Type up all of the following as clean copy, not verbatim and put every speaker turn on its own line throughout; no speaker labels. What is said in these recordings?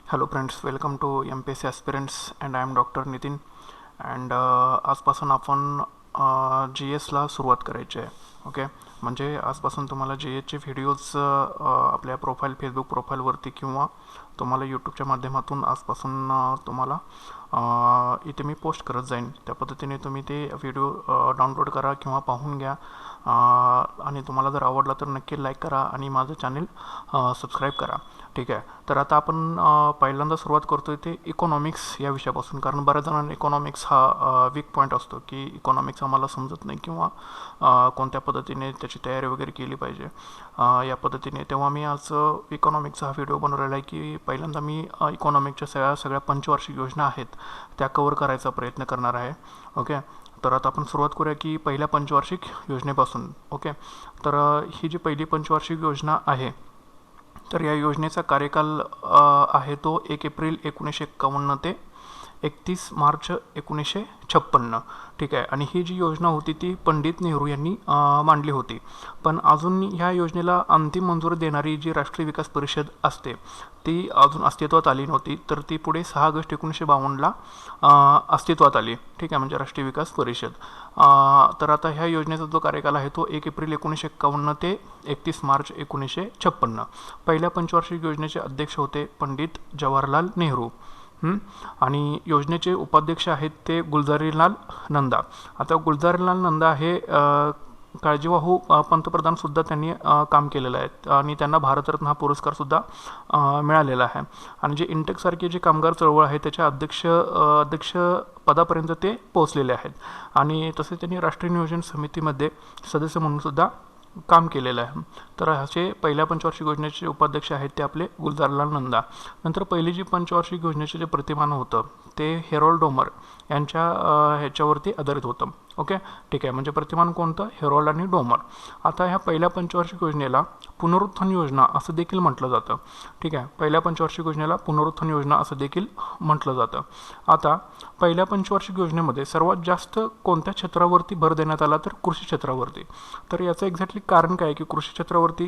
Hello friends, welcome to MPSC aspirants and I am doctor Nitin. And आजपासून आपण GSला सुरुवात करायची आहे. ओके, म्हणजे आजपासून तुम्हाला GSचे व्हिडिओज आपल्या फेसबुक प्रोफाईलवरती किंवा तुम्हाला यूट्यूबच्या माध्यमातून आजपासून तुम्हाला इथे मी पोस्ट करत जाईन. त्या पद्धतीने तुम्ही ते व्हिडिओ डाउनलोड करा किंवा पाहून घ्या. आणि तुम्हाला जर आवडला तर नक्की लाईक करा आणि माझं चॅनल सबस्क्राईब करा. ठीक आहे, तर आता आपण पहिल्यांदा सुरुवात करतो आहे ते इकॉनॉमिक्स या विषयापासून. कारण बऱ्याच जणांना इकॉनॉमिक्स हा वीक पॉईंट असतो की इकॉनॉमिक्स आम्हाला समजत नाही किंवा कोणत्या पद्धतीने त्याची तयारी वगैरे केली पाहिजे या पद्धतीने. तेव्हा मी आज इकॉनॉमिक्सचा हा व्हिडिओ बनवलेला आहे की पहिल्यांदा मी इकॉनॉमिक्सच्या सगळ्या पंचवार्षिक योजना आहेत त्या कवर करायचा प्रयत्न करणार आहे. ओके, तर आता आपण सुरुवात करूया की पहिल्या पंचवार्षिक योजनेपासून. ओके, तर ही जी पहिली पंचवार्षिक योजना आहे तर या योजनेचा कार्यकाल आहे तो 1 एप्रिल 1951 ते 31 मार्च 1956. ठीक आहे, आणि ही जी योजना होती ती पंडित नेहरू यांनी मांडली होती. पण अजून ह्या योजनेला अंतिम मंजुरी देणारी जी राष्ट्रीय विकास परिषद असते ती अजून अस्तित्वात आली नव्हती. तर ती पुढे 6 ऑगस्ट 1952ला अस्तित्वात आली. ठीक आहे, म्हणजे राष्ट्रीय विकास परिषद. तर आता ह्या योजनेचा जो कार्यकाल आहे तो 1 एप्रिल 1951 ते 31 मार्च 1956. पहिल्या पंचवार्षिक योजनेचे अध्यक्ष होते पंडित जवाहरलाल नेहरू. आणि योजनेचे उपाध्यक्ष आहेत ते गुलजारीलाल नंदा. आता गुलजारीलाल नंदा हे काळजीवाहू पंतप्रधानसुद्धा त्यांनी काम केलेलं आहे आणि त्यांना भारतरत्न हा पुरस्कारसुद्धा मिळालेला आहे. आणि जे इंटेकसारखी जी कामगार चळवळ आहे त्याच्या अध्यक्ष पदापर्यंत ते पोहोचलेले आहेत. आणि तसेच त्यांनी राष्ट्रीय नियोजन समितीमध्ये सदस्य म्हणूनसुद्धा काम केलेलं आहे. तर असे पहिल्या पंचवार्षिक योजनेचे उपाध्यक्ष आहेत ते आपले गुलजारलाल नंदा. नंतर पहिली जी पंचवार्षिक योजनेचे जे प्रतिमान होतं ते हेरोल्ड डोमर यांच्या ह्याच्यावरती आधारित होतं. ओके, ठीक आहे, म्हणजे प्रतिमान कोणतं? हेरोल्ड आणि डोमर. आता ह्या पहिल्या पंचवार्षिक योजनेला पुनरुत्थान योजना असं देखील म्हटलं जातं. ठीक आहे, पहिल्या पंचवार्षिक योजनेला पुनरुत्थान योजना असं देखील म्हटलं जातं. आता पहिल्या पंचवार्षिक योजनेमध्ये सर्वात जास्त कोणत्या क्षेत्रावरती भर देण्यात आला तर कृषी क्षेत्रावरती. तर याचं एक्झॅक्टली कारण काय की कृषी क्षेत्रावरती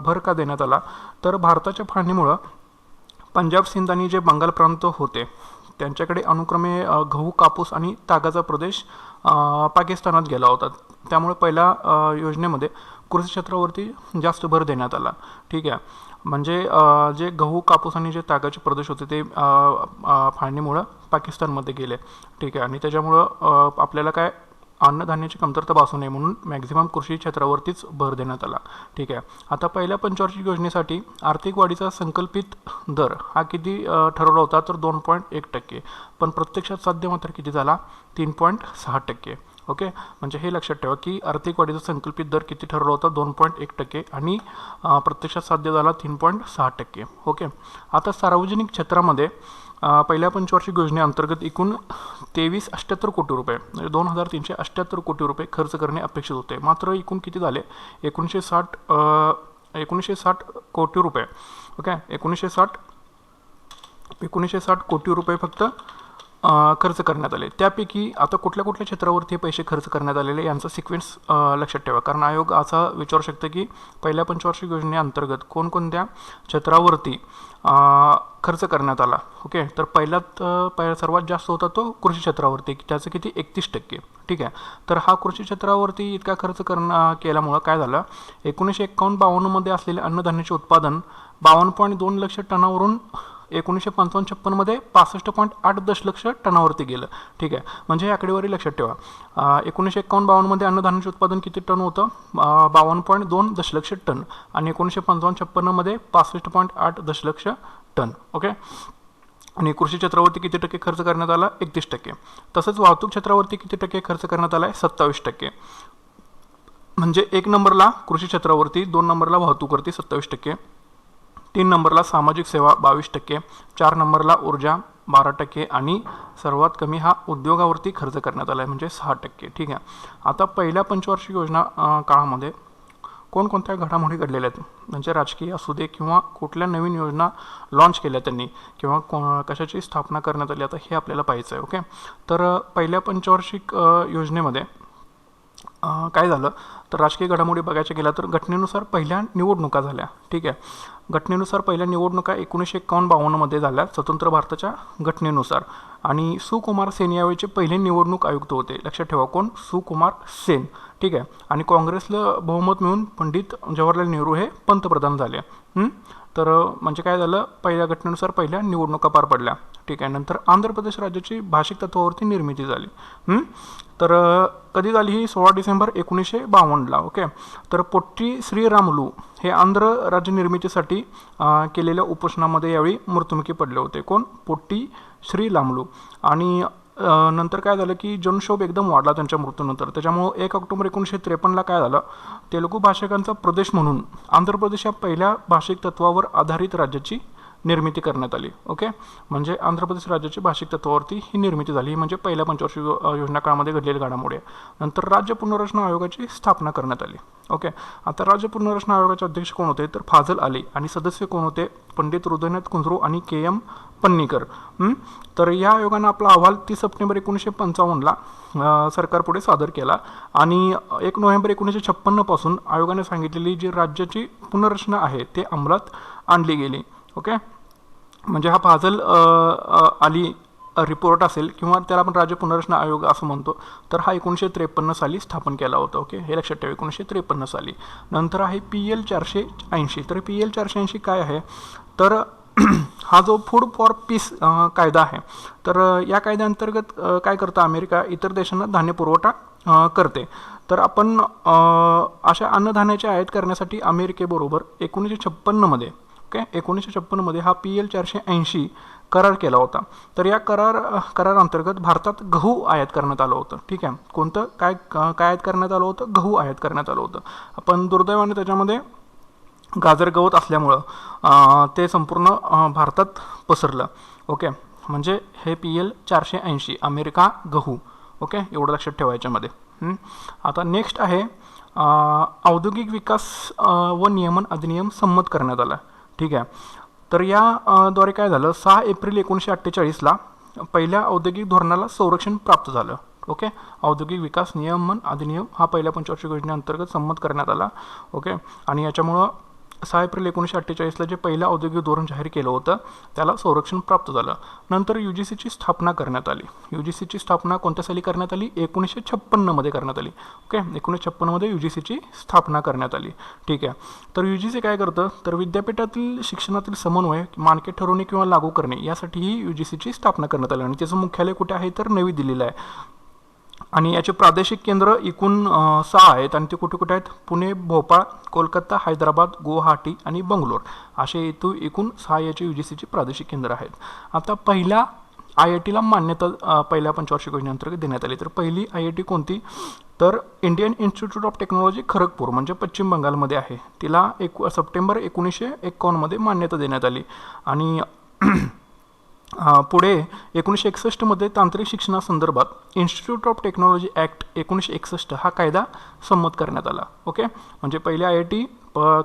भर का देण्यात आला? तर भारताच्या फाळणीमुळं पंजाब, सिंध आणि जे बंगाल प्रांत होते त्यांच्याकडे अनुक्रमे गहू, कापूस आणि तागाचा प्रदेश पाकिस्तानात गेला होता. त्यामुळे पहिल्या योजनेमध्ये कृषी क्षेत्रावरती जास्त भर देण्यात आला. ठीक आहे, म्हणजे जे गहू, कापूस आणि जे तागाचे प्रदेश होते ते फाळणीमुळं पाकिस्तानमध्ये गेले. ठीक आहे, आणि त्याच्यामुळं आपल्याला काय अन्नधान्याची कमतरता भासू नये म्हणून मॅक्झिमम कृषी क्षेत्रावरतीच भर देण्यात आला. ठीक आहे, आता पहिल्या पंचवार्षिक योजनेसाठी आर्थिक वाढीचा संकल्पित दर हा किती ठरवला होता तर 2.1%. पण प्रत्यक्षात साध्य मात्र किती झाला? 3.6%. ओके, म्हणजे हे लक्षात ठेवा की आर्थिक वाढीचा संकल्पित दर किती ठरवला होता? 2.1% आणि प्रत्यक्षात साध्य झाला 3.6%. ओके, आता सार्वजनिक क्षेत्रामध्ये पहिल्या पंचवार्षिक योजनेअंतर्गत एकूण 2378 कोटी रुपये म्हणजे 2378 कोटी रुपये खर्च करणे अपेक्षित होते. मात्र एकूण किती झाले? 1960 कोटी रुपये. ओके, 1960 कोटी रुपये फक्त खर्च करण्यात आले. त्यापैकी आता कुठल्या कुठल्या क्षेत्रावरती पैसे खर्च करण्यात आलेले यांचा सिक्वेन्स लक्षात ठेवा. कारण आयोग असा विचारू शकतं की पहिल्या पंचवार्षिक योजनेअंतर्गत कोणकोणत्या क्षेत्रावरती खर्च करण्यात आला. ओके, तर सर्वात जास्त होता तो कृषी क्षेत्रावरती, त्याचं किती? 31%. ठीक आहे, तर हा कृषी क्षेत्रावरती इतका खर्च केल्यामुळं काय झालं? 1951-52मध्ये असलेले अन्नधान्याचे उत्पादन 52.2 लक्ष टनावरून 1955-56मध्ये 65.8 दशलक्ष टनावरती गेलं. ठीक आहे, म्हणजे ही आकडेवारी लक्षात ठेवा. 1951-52मध्ये अन्नधान्याचे उत्पादन किती टन होतं? 52.2 दशलक्ष टन आणि 1955-56मध्ये 65.8 दशलक्ष टन. ओके, आणि कृषी क्षेत्रावरती किती टक्के खर्च करण्यात आला? 31%. तसंच वाहतूक क्षेत्रावरती किती टक्के खर्च करण्यात आला आहे? 27%. म्हणजे 1 नंबरला कृषी क्षेत्रावरती, 2 नंबरला वाहतूकवरती 27%, 3 नंबरला सामाजिक सेवा 22%, 4 नंबरला ऊर्जा 12% आणि सर्वात कमी हा उद्योगावरती खर्च करण्यात आला आहे म्हणजे 6%. ठीक आहे, आता पहिल्या पंचवार्षिक योजना काळामध्ये कोणकोणत्या घडामोडी घडलेल्या आहेत म्हणजे राजकीय असू दे किंवा कुठल्या नवीन योजना लॉन्च केल्या त्यांनी किंवा कशाची स्थापना करण्यात आली, आता हे आपल्याला पाहायचं आहे. ओके, तर पहिल्या पंचवार्षिक योजनेमध्ये काय झालं तर राजकीय घडामोडी बघायच्या गेल्या तर घटनेनुसार पहिल्या निवडणुका झाल्या. ठीक आहे, घटनेनुसार पहिल्या निवडणुका 1951-52मध्ये झाल्या स्वतंत्र भारताच्या घटनेनुसार. आणि सुकुमार सेन यावेळीचे पहिले निवडणूक आयुक्त होते. लक्षात ठेवा कोण? सुकुमार सेन. ठीक आहे. आणि काँग्रेसला बहुमत मिळून पंडित जवाहरलाल नेहरू हे पंतप्रधान झाले. तर म्हणजे काय झालं, पहिल्या घटनेनुसार पहिल्या निवडणुका पार पडल्या. ठीक आहे. नंतर आंध्र प्रदेश राज्याची भाषिक तत्वावरती निर्मिती झाली. तर कधी झाली ही? 16 डिसेंबर 1952ला. ओके. तर पोट्टी श्रीरामुलू हे आंध्र राज्य निर्मितीसाठी केलेल्या उपोषणामध्ये यावेळी मृत्युमुखी पडले होते. कोण? पोट्टी श्रीरामुलू. आणि नंतर काय झालं की जनक्षोभ एकदम वाढला त्यांच्या मृत्यूनंतर. त्याच्यामुळं 1 ऑक्टोबर 1953ला काय झालं, तेलुगू भाषिकांचा प्रदेश म्हणून आंध्र प्रदेश या पहिल्या भाषिक तत्वावर आधारित राज्याची निर्मिती करण्यात आली. ओके. म्हणजे आंध्र प्रदेश राज्याची भाषिक तत्वावरती ही निर्मिती झाली. ही म्हणजे पहिल्या पंचवार्षिक योजना काळामध्ये घडलेली घडामोडी आहे. नंतर राज्य पुनर्रचना आयोगाची स्थापना करण्यात आली. ओके. आता राज्य पुनर्रचना आयोगाचे अध्यक्ष कोण होते? तर फाजल अली. आणि सदस्य कोण होते? पंडित हृदयनाथ कुंजरू आणि KM पन्नीकर. तर या आयोगानं आपला अहवाल 30 सप्टेंबर 1955ला सरकारपुढे सादर केला. आणि 1 नोव्हेंबर 1956 पासून आयोगाने सांगितलेली जी राज्याची पुनर्रचना आहे ते अंमलात आणली गेली. ओके. म्हणजे हा फाजल अली रिपोर्ट असेल किंवा त्याला आपण राज्य पुनर्रचना आयोग असं म्हणतो. तर हा 1953 साली स्थापन केला होता. ओके. हे लक्षात ठेवा 1953 साली. नंतर आहे PL 480. तर PL 480 काय आहे? तर हा जो फूड फॉर पीस कायदा आहे, तर या कायद्याअंतर्गत काय करतं अमेरिका? इतर देशांना धान्य पुरवठा करते. तर आपण अशा अन्नधान्याची आयात करण्यासाठी अमेरिकेबरोबर 1956मध्ये 1956मध्ये हा PL 480 करार केला होता. तर या कराराअंतर्गत भारतात गहू आयात करण्यात आलं होतं. ठीक आहे. कोणतं काय आयात करण्यात आलं होतं? गहू आयात करण्यात आलं होतं. आपण दुर्दैवाने त्याच्यामध्ये गाजर गवत असल्यामुळं ते संपूर्ण भारतात पसरलं. ओके. म्हणजे हे PL 480 अमेरिका गहू. ओके. एवढं लक्षात ठेवा याच्यामध्ये. आता नेक्स्ट आहे औद्योगिक विकास व नियमन अधिनियम संमत करण्यात आला. ठीक आहे. तर या द्वारे काय झालं, 6 एप्रिल 1948ला पहिल्या औद्योगिक धोरणाला संरक्षण प्राप्त झालं. ओके. औद्योगिक विकास नियमन अधिनियम हा पहिल्या पंचवार्षिक योजनेअंतर्गत संमत करण्यात आला. ओके. आणि याच्यामुळं 6 एप्रिल 1948ला जे पहिलं औद्योगिक धोरण जाहीर केलं होतं त्याला संरक्षण प्राप्त झालं. नंतर UGCची स्थापना करण्यात आली. UGCची स्थापना कोणत्या साली करण्यात आली? 1956मध्ये करण्यात आली. ओके. 1956मध्ये UGCची स्थापना करण्यात आली. ठीक आहे. तर UGC काय करतं? तर विद्यापीठातील शिक्षणातील समन्वय, मानके ठरवणे किंवा लागू करणे यासाठीही UGCची स्थापना करण्यात आली. आणि त्याचं मुख्यालय कुठे आहे? तर नवी दिल्लीला आहे. आणि याचे प्रादेशिक केंद्र एकूण 6 आहेत. आणि ते कुठे कुठे आहेत? पुणे, भोपाळ, कोलकाता, हैदराबाद, गुवाहाटी आणि बंगलोर असे एकूण 6 याचे UGCची प्रादेशिक केंद्र आहेत. आता पहिल्या IITला मान्यता पहिल्या पंचवार्षिक योजनेअंतर्गत देण्यात आली. तर पहिली IIT कोणती? तर Indian institute of technology Kharagpur म्हणजे पश्चिम बंगालमध्ये आहे. तिला सप्टेंबर 1951मध्ये मान्यता देण्यात आली. आणि पुढे 1961मध्ये तांत्रिक शिक्षणासंदर्भात इन्स्टिट्यूट ऑफ टेक्नॉलॉजी ॲक्ट 1961 हा कायदा संमत करण्यात आला. ओके. म्हणजे पहिल्या IIT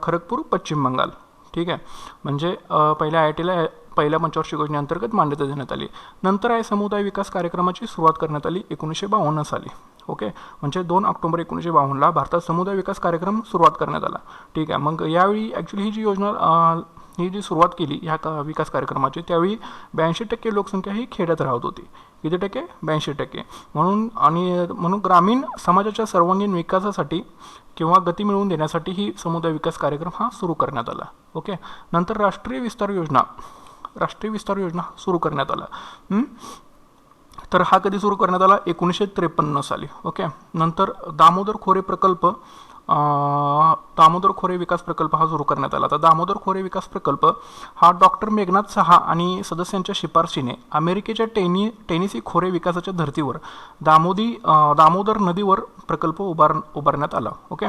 खरगपूर पश्चिम बंगाल. ठीक आहे. म्हणजे पहिल्या IITला पहिल्या पंचवार्षिक योजनेअंतर्गत मान्यता देण्यात आली. नंतर आहे समुदाय विकास कार्यक्रमाची सुरुवात करण्यात आली 1952 साली. ओके. म्हणजे 2 ऑक्टोबर 1952ला भारतात समुदाय विकास कार्यक्रम सुरुवात करण्यात आला. ठीक आहे. मग यावेळी ॲक्च्युली ही जी योजना ही जी सुरुवात केली ह्या विकास कार्यक्रमाची त्यावेळी 82% लोकसंख्या ही खेड्यात राहत होती. किती टक्के? 82%. म्हणून ग्रामीण समाजाच्या सर्वांगीण विकासासाठी किंवा गती मिळवून देण्यासाठी ही समुदाय विकास कार्यक्रम हा सुरू करण्यात आला. ओके. नंतर राष्ट्रीय विस्तार योजना सुरू करण्यात आला. तर हा कधी सुरू करण्यात आला? 1953 साली. ओके. नंतर दामोदर खोरे विकास प्रकल्प हा सुरू करण्यात आला. तर दामोदर खोरे विकास प्रकल्प हा डॉक्टर मेघनाथ सहा आणि सदस्यांच्या शिफारशीने अमेरिकेच्या टेनेसी खोरे विकासाच्या धर्तीवर दामोदर नदीवर प्रकल्प उभारण्यात आला. ओके.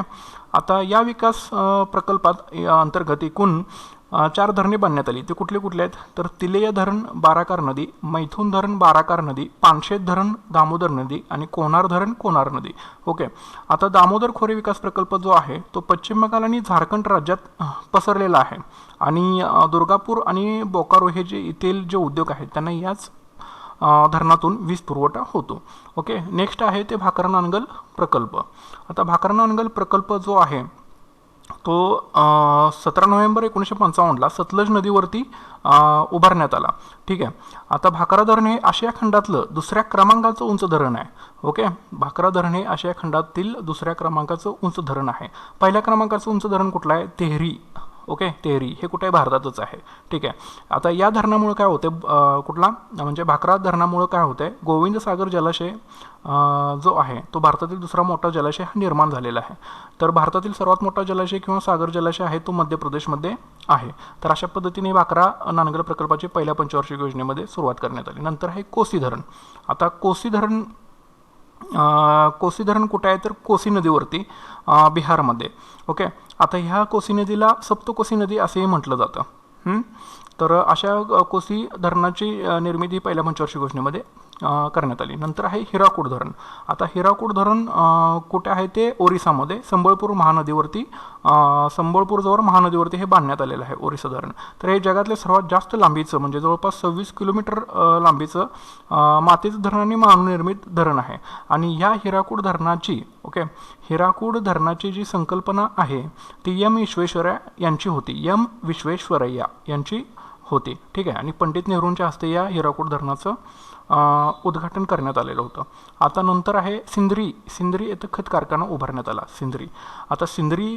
आता या विकास प्रकल्पात अंतर्गत एकूण 4 धरणे बांधण्यात आली. ते कुठले आहेत? तर तिलेय धरण बाराकार नदी, मैथून धरण बाराकार नदी, पानशेत धरण दामोदर नदी आणि कोनार धरण कोनार नदी. ओके. आता दामोदर खोरे विकास प्रकल्प जो आहे तो पश्चिम बंगाल आणि झारखंड राज्यात पसरलेला आहे. आणि दुर्गापूर आणि बोकारो हे जे येथील जे उद्योग आहेत त्यांना याच धरणातून वीज पुरवठा होतो. ओके. नेक्स्ट आहे ते भाकरा नानगल प्रकल्प. आता भाकरा नानगल प्रकल्प जो आहे तो 17 नोव्हेंबर 1955ला सतलज नदीवरती उभारण्यात आला. ठीक आहे. आता भाकरा धरण हे आशिया खंडातलं दुसऱ्या क्रमांकाचं उंच धरण आहे. ओके, भाकरा धरण हे आशिया खंडातील दुसऱ्या क्रमांकाचं उंच धरण आहे. पहिल्या क्रमांकाचं उंच धरण कुठलं आहे? तेहरी. ओके, तेहरी हे कुठे आहे? भारतातच आहे. ठीक आहे. आता या धरणामुळे काय होते, कुठला म्हणजे भाकरा धरणामुळे काय होते, गोविंद सागर जलाशय जो आहे तो भारतातील दुसरा मोठा जलाशय हा निर्माण झालेला आहे. तर भारतातील सर्वात मोठा जलाशय किंवा सागर जलाशय आहे तो मध्य प्रदेशमध्ये आहे. तर अशा पद्धतीने भाकरा नानगल प्रकल्पाची पहिल्या पंचवार्षिक योजनेमध्ये सुरुवात करण्यात आली. नंतर आहे कोसी धरण. आता कोसी धरण कुठे आहे? तर कोसी नदीवरती बिहारमध्ये. ओके, आता ह्या कोसी नदीला सप्तकोसी नदी असेही म्हटलं जातं. तर अशा कोसी धरणाची निर्मिती पहिल्या पंचवार्षिक योजनेमध्ये करण्यात आली. नंतर आहे हिराकूड धरण. आता हिराकूड धरण कुठे आहे? ते ओरिसामध्ये संबळपूर जवळ महानदीवरती हे बांधण्यात आलेलं आहे ओरिसा धरण. तर हे जगातले सर्वात जास्त लांबीचं म्हणजे जवळपास 26 किलोमीटर लांबीचं मातीचं धरण आणि मानवनिर्मित धरण आहे. आणि ह्या हिराकूड धरणाची जी संकल्पना आहे ती एम विश्वेश्वरय्या यांची होती. ठीक आहे. आणि पंडित नेहरूंच्या हस्ते या हिराकूड धरणाचं उद्घाटन करण्यात आलेलं होतं. आता नंतर आहे सिंद्री येथे खत कारखाना उभारण्यात आला. आता सिंद्री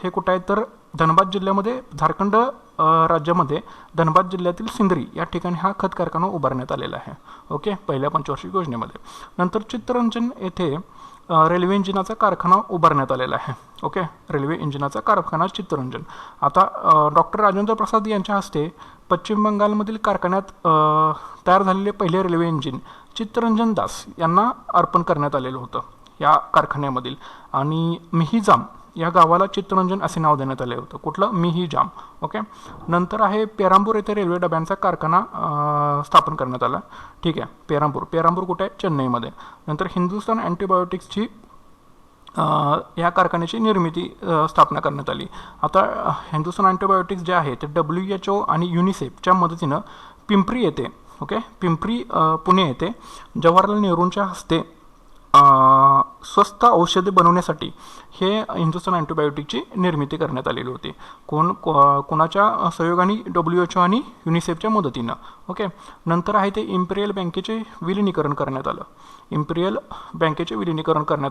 हे कुठं आहे? तर धनबाद जिल्ह्यामध्ये, झारखंड राज्यामध्ये धनबाद जिल्ह्यातील सिंद्री या ठिकाणी हा खत कारखाना उभारण्यात आलेला आहे. ओके, पहिल्या पंचवार्षिक योजनेमध्ये. नंतर चित्तरंजन येथे रेल्वे इंजिनाचा कारखाना उभारण्यात आलेला आहे. ओके, रेल्वे इंजिनाचा कारखाना चित्तरंजन. आता डॉक्टर राजेंद्र प्रसाद यांच्या हस्ते पश्चिम बंगालमधील कारखान्यात तयार झालेले पहिले रेल्वे इंजिन चित्तरंजन दास यांना अर्पण करण्यात आलेलं होतं या कारखान्यामधील. आणि मिहिजाम या गावाला चित्तरंजन असे नाव देण्यात आले होतं. कुठलं? मिहिजाम. ओके, नंतर आहे पेरांबूर येथे रेल्वे डब्यांचा कारखाना स्थापन करण्यात आला. ठीक आहे. पेरांबूर कुठे आहे? चेन्नईमध्ये. नंतर हिंदुस्थान अँटीबायोटिक्सची या कारखान्याची स्थापना करण्यात आली. आता हिंदुस्थान अँटीबायोटिक्स जे आहे ते WHO आणि युनिसेफच्या मदतीनं पिंपरी येथे, पुणे येथे जवाहरलाल नेहरूंच्या हस्ते स्वस्त औषधे बनवण्यासाठी हे हिंदुस्थान अँटीबायोटिकची निर्मिती करण्यात आलेली होती. कोणाच्या सहयोगाने? WHO आणि युनिसेफच्या मदतीनं. ओके, नंतर आहे ते इम्पिरियल बँकेचे विलिनीकरण करण्यात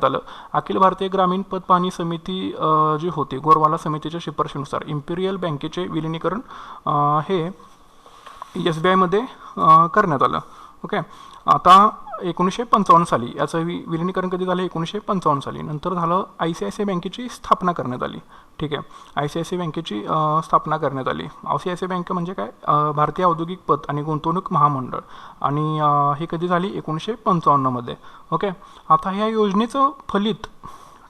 आलं. अखिल भारतीय ग्रामीण पत पाहणी समिती जी होती, गोरवाला समितीच्या शिफारशीनुसार इम्पिरियल बँकेचे विलिनीकरण हे SBI मध्ये करण्यात आलं. ओके, आता 1955 साली याचं विलिनीकरण कधी झालं? 1955 साली. नंतर झालं ICICI बँकेची स्थापना करण्यात आली. ठीक आहे. ICICI बँकेची स्थापना करण्यात आली. ICICI बँक म्हणजे काय? भारतीय औद्योगिक पत आणि गुंतवणूक महामंडळ. आणि ही कधी झाली? 1955 मध्ये. ओके, आता ह्या योजनेचं फलित,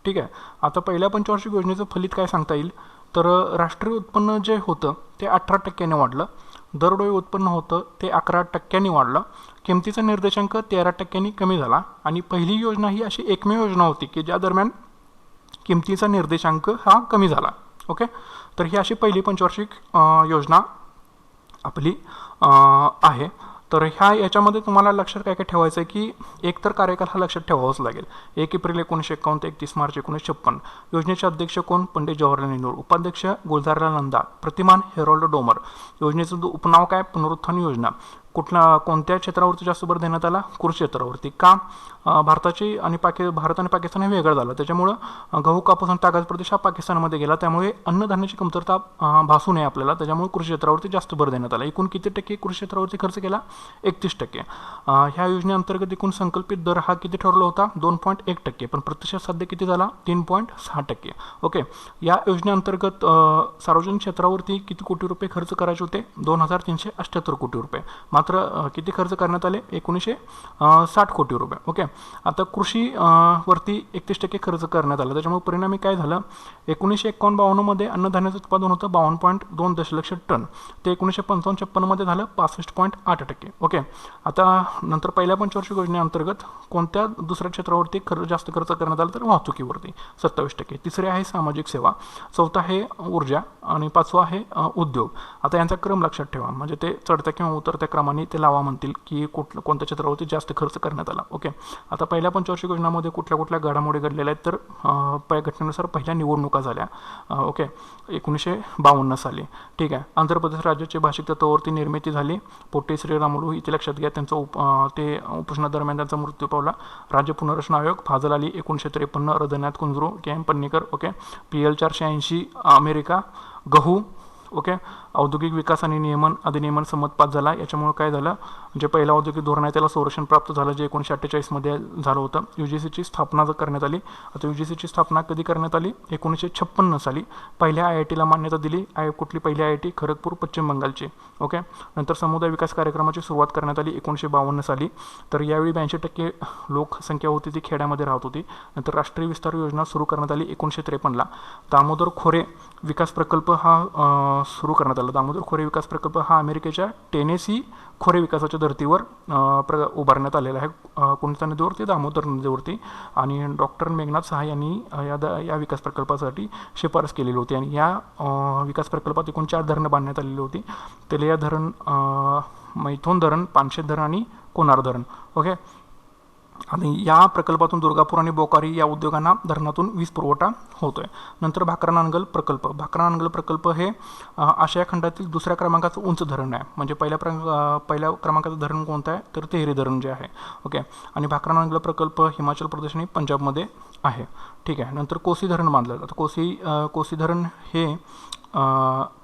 ठीक आहे, आता पहिल्या पंचवार्षिक योजनेचं फलित काय सांगता येईल? तर राष्ट्रीय उत्पन्न जे होतं ते 18% वाढलं. दरडोई उत्पन्न होतं ते 11% वाढलं. किमतीचा निर्देशांक 13% कमी झाला. आणि पहिली योजना ही अशी एकमेव योजना होती की ज्या दरम्यान किमतीचा निर्देशांक हा कमी झाला. ओके, तर ही अशी पहिली पंचवार्षिक योजना आपली आहे. तर याच्यामध्ये तुम्हाला लक्षात काय काय ठेवायचं आहे की एकतर कार्यकाल हा लक्षात ठेवावाच लागेल. 1 एप्रिल 1951 ते 31 मार्च 1956. योजनेचे अध्यक्ष कोण? पंडित जवाहरलाल नेहरू. उपाध्यक्ष गुलझारलाल नंदा. प्रतिमान हेरोल्ड डोमर. योजनेचं उपनाव काय? पुनरुत्थान योजना. कोणत्या क्षेत्रावरती जास्त भर देण्यात आला? कृषी क्षेत्रावरती. का? भारत आणि पाकिस्तान हे वेगळं झालं, त्याच्यामुळं गहू, कापूस आणि तागाचा प्रदेश हा पाकिस्तानमध्ये गेला, त्यामुळे अन्नधान्याची कमतरता भासू नये आपल्याला, त्याच्यामुळे कृषी क्षेत्रावरती जास्त भर देण्यात आला. एकूण किती टक्के कृषी क्षेत्रावरती खर्च केला? 31%. ह्या योजनेअंतर्गत एकूण संकल्पित दर हा किती ठरवला होता? 2.1%. पण प्रत्यक्षात सध्या किती झाला? 3.6%. ओके, या योजनेअंतर्गत सार्वजनिक क्षेत्रावरती किती कोटी रुपये खर्च करायचे होते? 2378 कोटी रुपये. मात्र किती खर्च करण्यात आले? 1960 कोटी रुपये. ओके, आता कृषी वरती 31% खर्च करण्यात आला, त्याच्यामुळे परिणामी काय झालं? 1951-52 मध्ये अन्नधान्याचं उत्पादन होतं 52.2 दशलक्ष टन, ते 1955-56 मध्ये झालं 65.8%. ओके, आता नंतर पहिल्या पंचवार्षिक योजनेअंतर्गत कोणत्या दुसऱ्या क्षेत्रावरती जास्त खर्च करण्यात आला? तर वाहतुकीवरती 27%. तिसरे आहे सामाजिक सेवा, चौथा आहे ऊर्जा आणि पाचवा आहे उद्योग. आता यांचा क्रम लक्षात ठेवा, म्हणजे ते चढत्या किंवा उतरत्या क्रमाने हिशोबाने ते लावा म्हणतील की कोणत्या क्षेत्रावरती जास्त खर्च करण्यात आला. ओके, आता पहिल्या पंचवार्षिक योजनामध्ये कुठल्या कुठल्या घडामोडी घडलेल्या आहेत तर घटनेनुसार पहिल्या निवडणुका झाल्या ओके 1952 साली. ठीक आहे. आंध्र प्रदेश राज्याची भाषिक तत्वावरती निर्मिती झाली. पोट्टी श्रीरामुलू इथे लक्षात घ्या, त्यांचा ते उपोषणादरम्यान त्यांचा मृत्यू पावला. राज्य पुनर्रचना आयोग Fazal Ali 1953, Hridaynath Kunzru, K M. Panikkar okay. PL 480 America. गहू ओके. औद्योगिक विकास आणि नियमन अधिनियमन संमत पास झाला. याच्यामुळे काय झालं, जे पहिलं औद्योगिक धोरण आहे त्याला संरक्षण प्राप्त झालं, जे 1948 मध्ये झालं होतं. UGCची स्थापना करण्यात आली. आता UGCची स्थापना कधी करण्यात आली, 1956 साली. पहिल्या IIT ला मान्यता दिली. कुठली पहिली IIT, खरगपूर, पश्चिम बंगालची ओके. नंतर समुदाय विकास कार्यक्रमाची सुरुवात करण्यात आली 1952 साली. तर यावेळी 82% लोकसंख्या होती ती खेड्यामध्ये राहत होती. नंतर राष्ट्रीय विस्तार योजना सुरू करण्यात आली 1953ला. दामोदर खोरे विकास प्रकल्प हा सुरू करण्यात आला. दामोदर खोरे विकास प्रकल्प हा अमेरिकेच्या टेनेसी खोरे विकासाच्या धर्तीवर उभारण्यात आलेला आहे. कोणत्या नदीवरती, दामोदर नदीवरती. आणि डॉक्टर मेघनाथ सहाय यांनी या विकास प्रकल्पासाठी शिफारस केलेली होती. आणि या विकास प्रकल्पात एकूण 4 धरणं बांधण्यात आलेली होती. तेलिया धरण, मैथोन धरण, पानशेत धरण आणि कोनार धरण ओके. आणि या प्रकल्पातून दुर्गापूर आणि बोकारी या उद्योगांना धरणातून वीज पुरवठा होतो आहे. नंतर भाकरानांगल प्रकल्प. भाकरानांगल प्रकल्प हे आशिया खंडातील दुसऱ्या क्रमांकाचं उंच धरण आहे. म्हणजे पहिल्या क्रमांकाचं धरण कोणतं आहे तर तेहरी धरण जे आहे ओके. आणि भाकरानांगल प्रकल्प हिमाचल प्रदेश आणि पंजाबमध्ये आहे. ठीक आहे. नंतर कोसी धरण बांधलं जातं. कोसी धरण हे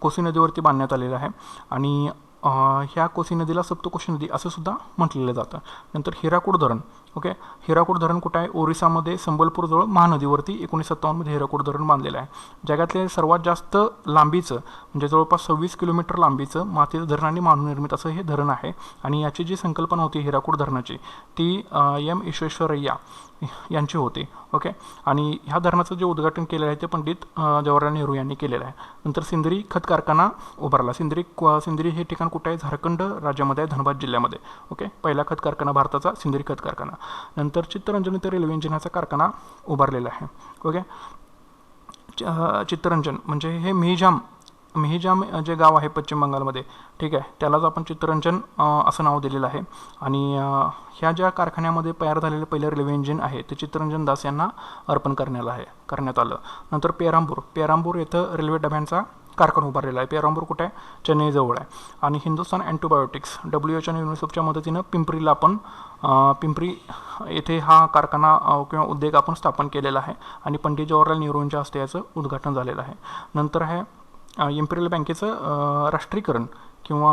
कोसी नदीवरती बांधण्यात आलेलं आहे. आणि ह्या कोसी नदीला सप्तकोशी नदी असं सुद्धा म्हटलेलं जातं. नंतर हिराकूड धरण ओके. हिराकूड धरण कुठं आहे, ओरिसामध्ये संबलपूरजवळ महानदीवरती 1957 मध्ये हिराकूड धरण बांधलेलं आहे. जगातले सर्वात जास्त लांबीचं म्हणजे जवळपास 26 किलोमीटर लांबीचं मातीचं धरण आणि मानवनिर्मित असं हे धरण आहे. आणि याची जी संकल्पना होती हिराकूड धरणाची ती M. विश्वेश्वरय्या यांची होती ओके. आणि ह्या धरणाचं जे उद्घाटन केलेलं आहे ते पंडित जवाहरलाल नेहरू यांनी केलेलं आहे. नंतर सिंदरी खत कारखाना उभारला. सिंदरी हे ठिकाण कुठे आहे, झारखंड राज्यामध्ये आहे, धनबाद जिल्ह्यामध्ये ओके. पहिला खत कारखाना भारताचा सिंदरी खत कारखाना. नंतर चित्तरंजन इथे रेल्वे इंजिनाचा कारखाना उभारलेला आहे ओके. चित्तरंजन म्हणजे हे मेहिजाम जे गाव आहे पश्चिम बंगालमध्ये ठीक आहे, त्यालाच आपण चित्तरंजन असं नाव दिलेलं आहे. आणि ह्या ज्या कारखान्यामध्ये तयार झालेलं पहिलं रेल्वे इंजिन आहे ते चित्तरंजन दास यांना अर्पण करण्यात आलं. नंतर पेरांबूर येथं रेल्वे डब्यांचा कारखाना उभारलेला आहे. पेरांबूर कुठे आहे, चेन्नईजवळ आहे. आणि हिंदुस्तान अँटीबायोटिक्स WHO आणि युनिसेफच्या मदतीनं पिंपरी येथे हा कारखाना किंवा उद्योग आपण स्थापन केलेला आहे. आणि पंडित जवाहरलाल नेहरूंच्या हस्ते याचं उद्घाटन झालेलं आहे. नंतर आहे इम्पिरियल बँकेचं राष्ट्रीयकरण किंवा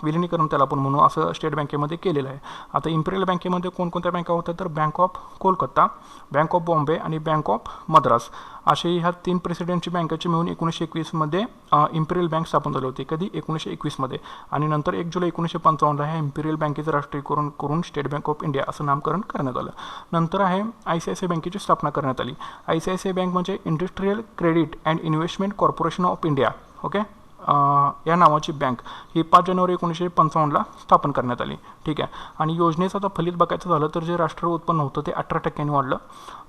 विलिनीकरण त्याला आपण म्हणू असं स्टेट बँकेमध्ये केलेलं आहे. आता इम्पिरियल बँकेमध्ये कोणकोणत्या बँका होत्या तर bank of Kolkata, bank of Bombay आणि बँक ऑफ मद्रास असे ह्या 3 प्रेसिडेंटची बँकेची मिळून 1921 मध्ये इम्पिरियल बँक स्थापन झाली होती. कधी 1921 मध्ये. आणि नंतर 1 जुलै 1955 ह्या इम्पिरियल बँकेचं राष्ट्रीयकरण करून स्टेट बँक ऑफ इंडिया असं नामकरण करण्यात आलं. नंतर आहे ICICI बँकेची स्थापना करण्यात आली. ICICI बँक म्हणजे industrial credit and investment corporation of India okay. या नावाची बँक ही 5 जानेवारी 1955ला स्थापन करण्यात आली. ठीक आहे. आणि योजनेचं आता फलित बघायचं झालं तर जे राष्ट्रीय उत्पन्न होतं ते 18% वाढलं.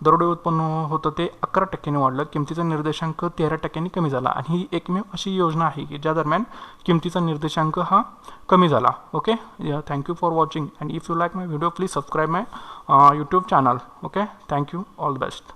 दरोडे उत्पन्न होतं ते 11% वाढलं. किमतीचा निर्देशांक 13% कमी झाला. आणि ही एकमेव अशी योजना आहे की ज्या दरम्यान किमतीचा निर्देशांक हा कमी झाला okay. Thank you for watching and if you like my video please subscribe my YouTube channel okay. Thank you. All the best.